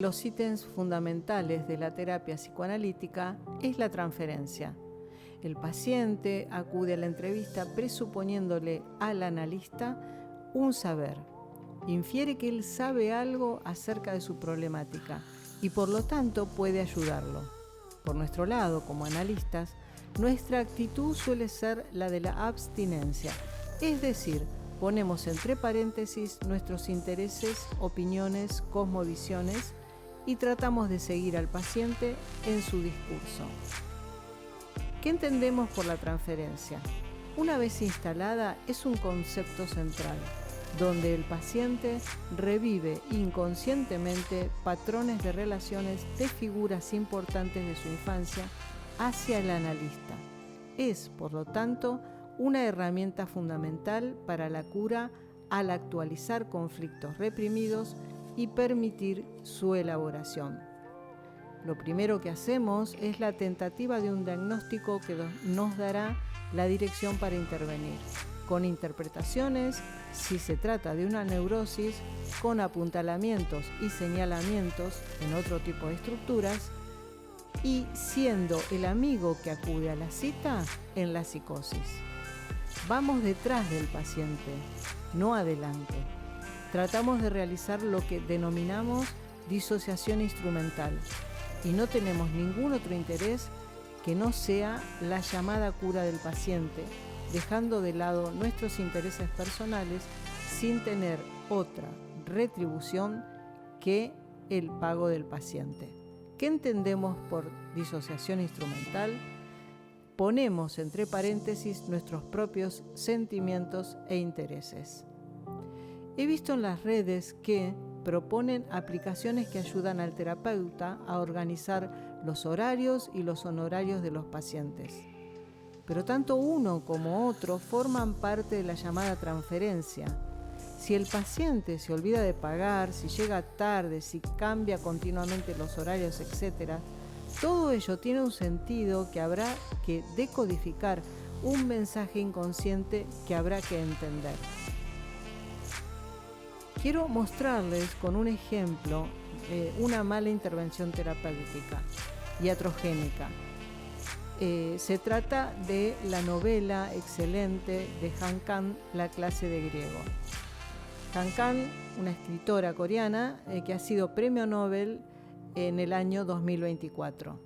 Los ítems fundamentales de la terapia psicoanalítica es la transferencia. El paciente acude a la entrevista presuponiéndole al analista un saber. Infiere que él sabe algo acerca de su problemática y por lo tanto puede ayudarlo. Por nuestro lado, como analistas, nuestra actitud suele ser la de la abstinencia, es decir, ponemos entre paréntesis nuestros intereses, opiniones, cosmovisiones y tratamos de seguir al paciente en su discurso. ¿Qué entendemos por la transferencia? Una vez instalada, es un concepto central, donde el paciente revive inconscientemente patrones de relaciones de figuras importantes de su infancia hacia el analista. Es, por lo tanto, una herramienta fundamental para la cura al actualizar conflictos reprimidos y permitir su elaboración. Lo primero que hacemos es la tentativa de un diagnóstico que nos dará la dirección para intervenir, con interpretaciones, si se trata de una neurosis, con apuntalamientos y señalamientos en otro tipo de estructuras, y siendo el amigo que acude a la cita en la psicosis. Vamos detrás del paciente, no adelante. Tratamos de realizar lo que denominamos disociación instrumental y no tenemos ningún otro interés que no sea la llamada cura del paciente, dejando de lado nuestros intereses personales sin tener otra retribución que el pago del paciente. ¿Qué entendemos por disociación instrumental? Ponemos entre paréntesis nuestros propios sentimientos e intereses. He visto en las redes que proponen aplicaciones que ayudan al terapeuta a organizar los horarios y los honorarios de los pacientes. Pero tanto uno como otro forman parte de la llamada transferencia. Si el paciente se olvida de pagar, si llega tarde, si cambia continuamente los horarios, etc., todo ello tiene un sentido que habrá que decodificar, un mensaje inconsciente que habrá que entender. Quiero mostrarles con un ejemplo una mala intervención terapéutica iatrogénica. Se trata de la novela excelente de Han Kang, La clase de griego. Han Kang, una escritora coreana que ha sido premio Nobel en el año 2024.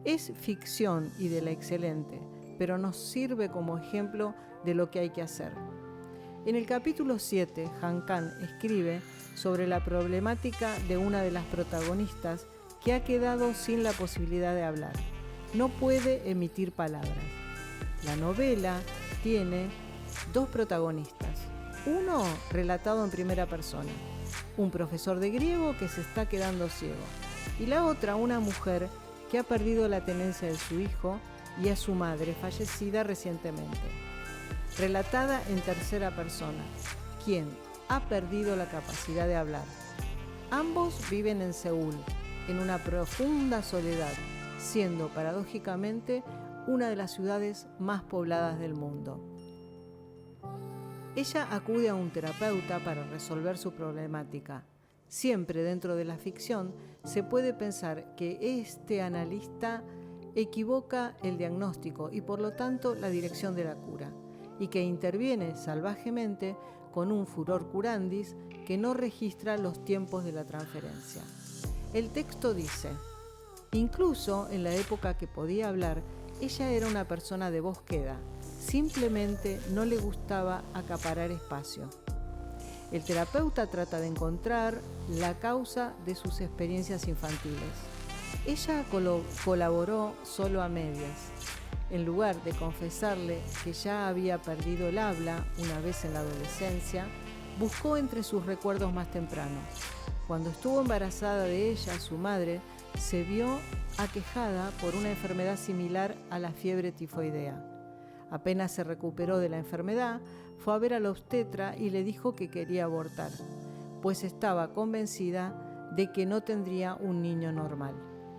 Es ficción y de la excelente, pero nos sirve como ejemplo de lo que hay que hacer. En el capítulo 7, Han Kang escribe sobre la problemática de una de las protagonistas que ha quedado sin la posibilidad de hablar. No puede emitir palabras. La novela tiene dos protagonistas. Uno relatado en primera persona, un profesor de griego que se está quedando ciego, y la otra una mujer que ha perdido la tenencia de su hijo y a su madre, fallecida recientemente. Relatada en tercera persona, quien ha perdido la capacidad de hablar. Ambos viven en Seúl, en una profunda soledad, siendo paradójicamente una de las ciudades más pobladas del mundo. Ella acude a un terapeuta para resolver su problemática. Siempre dentro de la ficción se puede pensar que este analista equivoca el diagnóstico y por lo tanto la dirección de la cura, y que interviene salvajemente con un furor curandis que no registra los tiempos de la transferencia. El texto dice: incluso en la época que podía hablar, ella era una persona de voz queda, simplemente no le gustaba acaparar espacio. El terapeuta trata de encontrar la causa de sus experiencias infantiles. Ella colaboró solo a medias. En lugar de confesarle que ya había perdido el habla una vez en la adolescencia, buscó entre sus recuerdos más tempranos. Cuando estuvo embarazada de ella, su madre se vio aquejada por una enfermedad similar a la fiebre tifoidea. Apenas se recuperó de la enfermedad, fue a ver al obstetra y le dijo que quería abortar, pues estaba convencida de que no tendría un niño normal.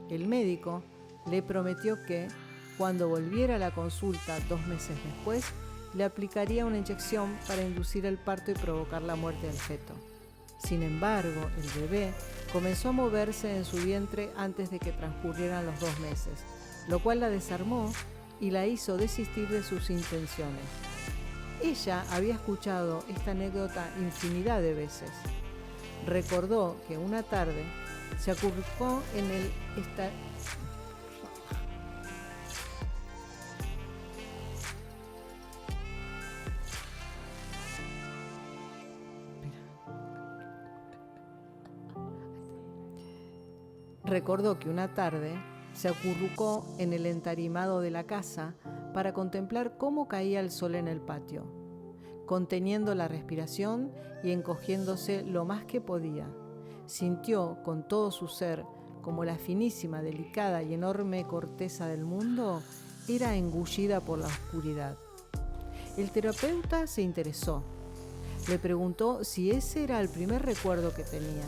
El médico le prometió que, cuando volviera a la consulta 2 meses después, le aplicaría una inyección para inducir el parto y provocar la muerte del feto. Sin embargo, el bebé comenzó a moverse en su vientre antes de que transcurrieran los 2 meses, lo cual la desarmó y la hizo desistir de sus intenciones. Ella había escuchado esta anécdota infinidad de veces. Recordó que una tarde se acurrucó en el Recordó que una tarde se acurrucó en el entarimado de la casa para contemplar cómo caía el sol en el patio, conteniendo la respiración y encogiéndose lo más que podía. Sintió con todo su ser como la finísima, delicada y enorme corteza del mundo era engullida por la oscuridad. El terapeuta se interesó. Le preguntó si ese era el primer recuerdo que tenía.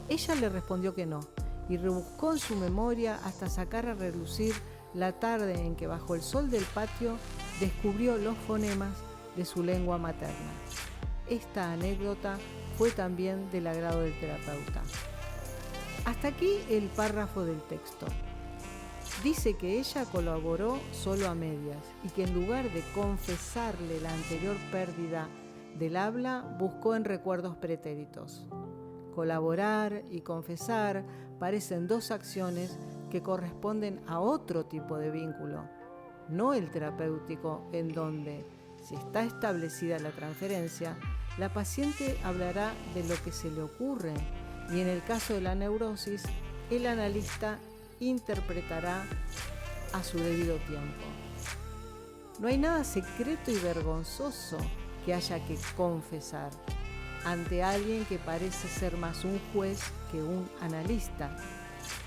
Ella le respondió que no, y rebuscó en su memoria hasta sacar a relucir la tarde en que bajo el sol del patio descubrió los fonemas de su lengua materna. Esta anécdota fue también del agrado del terapeuta. Hasta aquí el párrafo del texto. Dice que ella colaboró solo a medias y que en lugar de confesarle la anterior pérdida del habla, buscó en recuerdos pretéritos. Colaborar y confesar parecen 2 acciones que corresponden a otro tipo de vínculo, no el terapéutico, en donde, si está establecida la transferencia, la paciente hablará de lo que se le ocurre y en el caso de la neurosis, el analista interpretará a su debido tiempo. No hay nada secreto y vergonzoso que haya que confesar ante alguien que parece ser más un juez que un analista.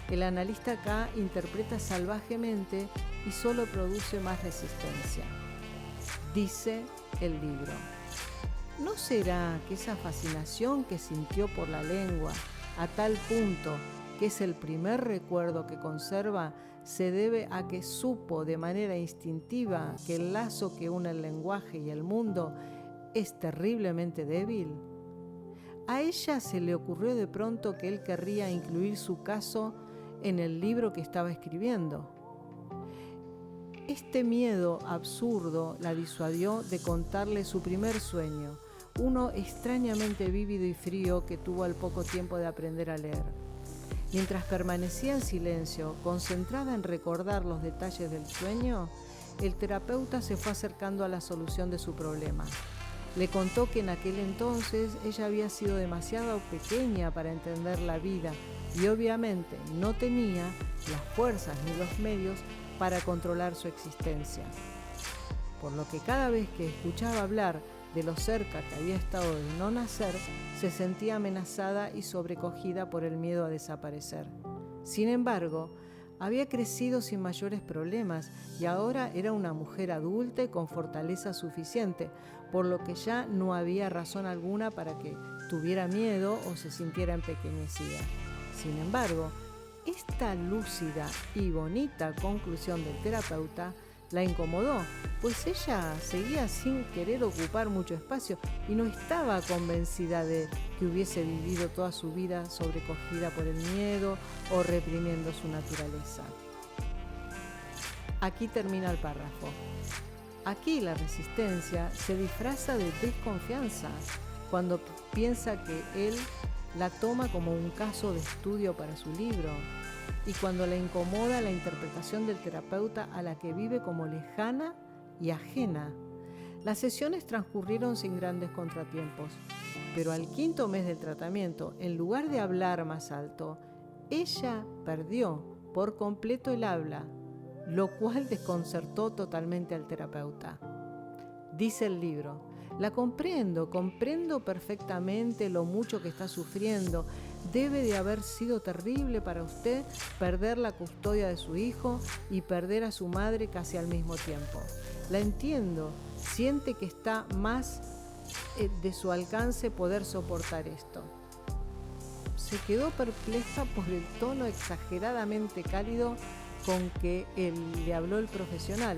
El analista acá interpreta salvajemente y solo produce más resistencia. Dice el libro: ¿no será que esa fascinación que sintió por la lengua, a tal punto que es el primer recuerdo que conserva, se debe a que supo de manera instintiva que el lazo que une el lenguaje y el mundo es terriblemente débil? A ella se le ocurrió de pronto que él querría incluir su caso en el libro que estaba escribiendo. Este miedo absurdo la disuadió de contarle su primer sueño, uno extrañamente vívido y frío que tuvo al poco tiempo de aprender a leer. Mientras permanecía en silencio, concentrada en recordar los detalles del sueño, el terapeuta se fue acercando a la solución de su problema. Le contó que en aquel entonces ella había sido demasiado pequeña para entender la vida y obviamente no tenía las fuerzas ni los medios para controlar su existencia. Por lo que cada vez que escuchaba hablar de lo cerca que había estado de no nacer, se sentía amenazada y sobrecogida por el miedo a desaparecer. Sin embargo, había crecido sin mayores problemas y ahora era una mujer adulta y con fortaleza suficiente, por lo que ya no había razón alguna para que tuviera miedo o se sintiera empequeñecida. Sin embargo, esta lúcida y bonita conclusión del terapeuta la incomodó, pues ella seguía sin querer ocupar mucho espacio y no estaba convencida de que hubiese vivido toda su vida sobrecogida por el miedo o reprimiendo su naturaleza. Aquí termina el párrafo. Aquí la resistencia se disfraza de desconfianza cuando piensa que él la toma como un caso de estudio para su libro y cuando le incomoda la interpretación del terapeuta a la que vive como lejana y ajena. Las sesiones transcurrieron sin grandes contratiempos, pero al 5.º mes del tratamiento, en lugar de hablar más alto, ella perdió por completo el habla, lo cual desconcertó totalmente al terapeuta. Dice el libro: la comprendo perfectamente lo mucho que está sufriendo. Debe de haber sido terrible para usted perder la custodia de su hijo y perder a su madre casi al mismo tiempo. La entiendo, siente que está más de su alcance poder soportar esto. Se quedó perpleja por el tono exageradamente cálido con que le habló el profesional,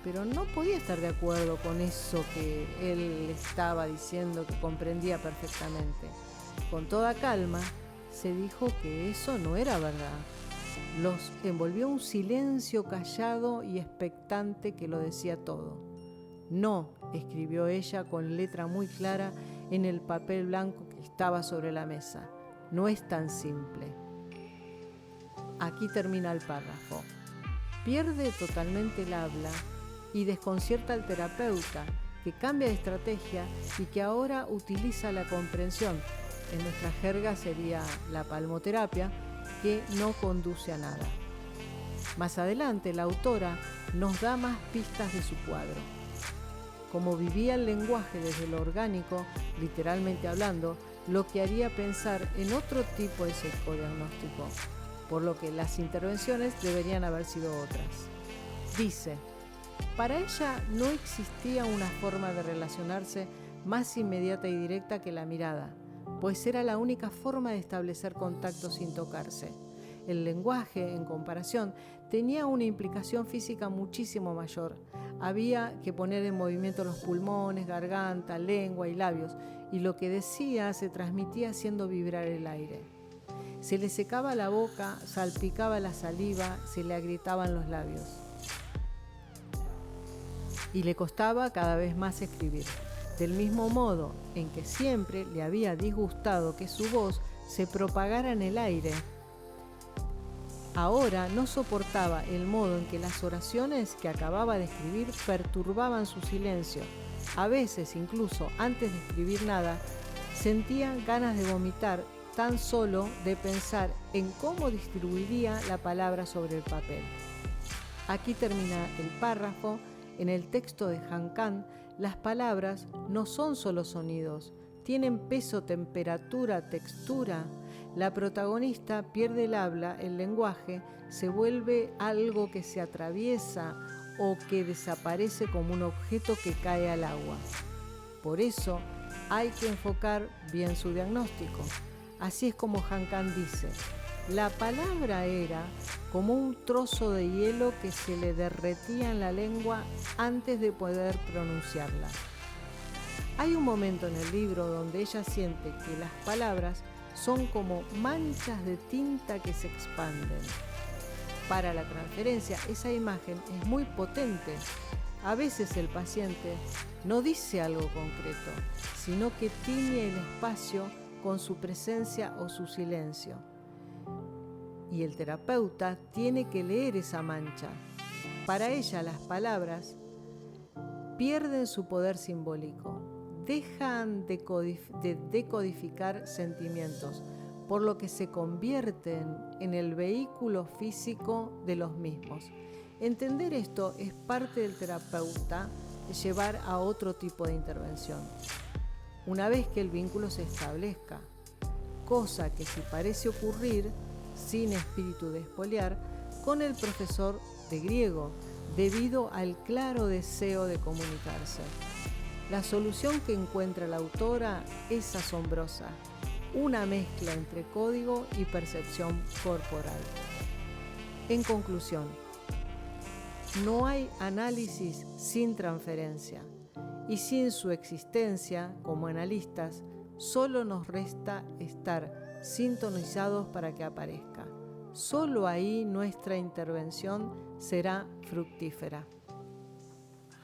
pero no podía estar de acuerdo con eso que él estaba diciendo, que comprendía perfectamente. Con toda calma, se dijo que eso no era verdad. Los envolvió un silencio callado y expectante que lo decía todo. No, escribió ella con letra muy clara en el papel blanco que estaba sobre la mesa. No es tan simple. Aquí termina el párrafo. Pierde totalmente el habla y desconcierta al terapeuta, que cambia de estrategia y que ahora utiliza la comprensión. En nuestra jerga sería la palmoterapia, que no conduce a nada. Más adelante, la autora nos da más pistas de su cuadro. Como vivía el lenguaje desde lo orgánico, literalmente hablando, lo que haría pensar en otro tipo de psicodiagnóstico, por lo que las intervenciones deberían haber sido otras. Dice, para ella no existía una forma de relacionarse más inmediata y directa que la mirada, pues era la única forma de establecer contacto sin tocarse. El lenguaje, en comparación, tenía una implicación física muchísimo mayor. Había que poner en movimiento los pulmones, garganta, lengua y labios, y lo que decía se transmitía haciendo vibrar el aire. Se le secaba la boca, salpicaba la saliva, se le agrietaban los labios. Y le costaba cada vez más escribir. Del mismo modo en que siempre le había disgustado que su voz se propagara en el aire, ahora no soportaba el modo en que las oraciones que acababa de escribir perturbaban su silencio. A veces, incluso antes de escribir nada, sentía ganas de vomitar tan solo de pensar en cómo distribuiría la palabra sobre el papel. Aquí termina el párrafo. En el texto de Han Kang, las palabras no son solo sonidos, tienen peso, temperatura, textura. La protagonista pierde el habla, el lenguaje, se vuelve algo que se atraviesa o que desaparece como un objeto que cae al agua. Por eso hay que enfocar bien su diagnóstico. Así es como Han Kang dice, la palabra era como un trozo de hielo que se le derretía en la lengua antes de poder pronunciarla. Hay un momento en el libro donde ella siente que las palabras son como manchas de tinta que se expanden. Para la transferencia, esa imagen es muy potente. A veces el paciente no dice algo concreto, sino que tiñe el espacio con su presencia o su silencio. Y el terapeuta tiene que leer esa mancha. Para ella las palabras pierden su poder simbólico, dejan de decodificar sentimientos, por lo que se convierten en el vehículo físico de los mismos. Entender esto es parte del terapeuta de llevar a otro tipo de intervención. Una vez que el vínculo se establezca, cosa que sí parece ocurrir sin espíritu de espoliar, con el profesor de griego, debido al claro deseo de comunicarse. La solución que encuentra la autora es asombrosa, una mezcla entre código y percepción corporal. En conclusión, no hay análisis sin transferencia, y sin su existencia como analistas, solo nos resta estar sintonizados para que aparezca. Solo ahí nuestra intervención será fructífera.